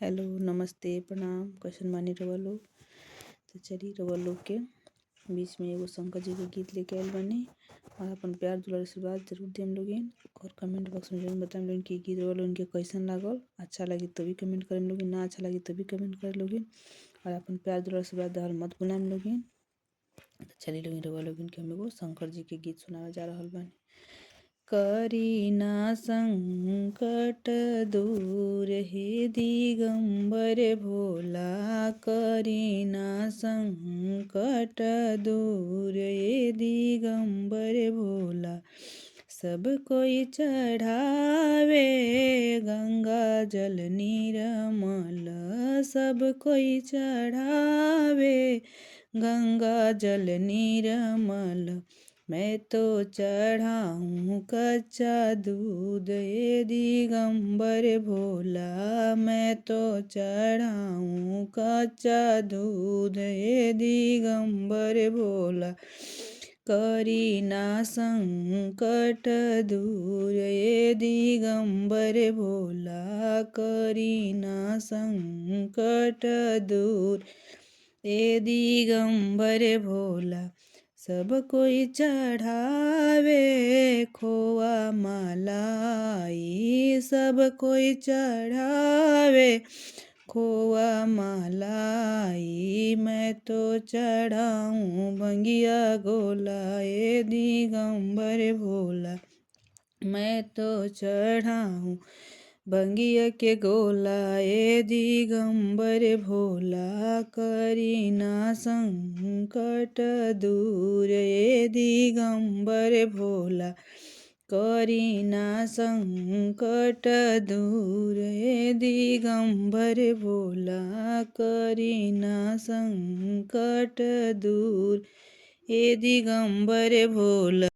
Hello, नमस्ते, प्रणाम, कैसन बानी रउआ लोग। तो चली रउआ लोग के बीच में एगो शंकर जी के गीत लेके आइल बानी और अपन प्यार दुलार आशीर्वाद जरूर देम लोगिन। और कमेंट बॉक्स में जरूर बताएम लोगिन कि गीत रउआ लोगन के कैसन लागल। अच्छा लगी तो भी कमेंट करेम लोगिन, ना अच्छा लगी तो भी कमेंट करे लोगिन। और अपन प्यार दुलार आशीर्वाद देहल मत भुलाएम लोगिन। तो चली लोगिन रउआ लोगन के हम एगो शंकर जी के गीत सुनावे जा रहल बानी। करीना संकट दूर हे दिगंबर भोला, करीना संकट दूर हे दिगंबर भोला। सब कोई चढ़ावे गंगा जल निर्मल, सब कोई चढ़ावे गंगा जल निर्मल। मैं तो चढ़ाऊँ कच्चा दूध ये दिगंबर भोला, मैं तो चढ़ाऊँ कच्चा दूध ये दिगंबर भोला। करीना संकट दूर ये दिगंबर भोला, करीना संकट दूर ये दिगंबर भोला। सब कोई चढ़ावे खोआ मलाई, सब कोई चढ़ावे खोआ मलाई। मैं तो चढ़ाऊँ भंगिया गोला ये दिगंबर भोला, मैं तो चढ़ाऊँ भंगिया के गोला ये दिगंबर भोला। करीना संकट दूर ये दिगंबर भोला, करीना संकट दूर ये दिगंबर भोला, करीना संकट दूर ये दिगंबर भोला।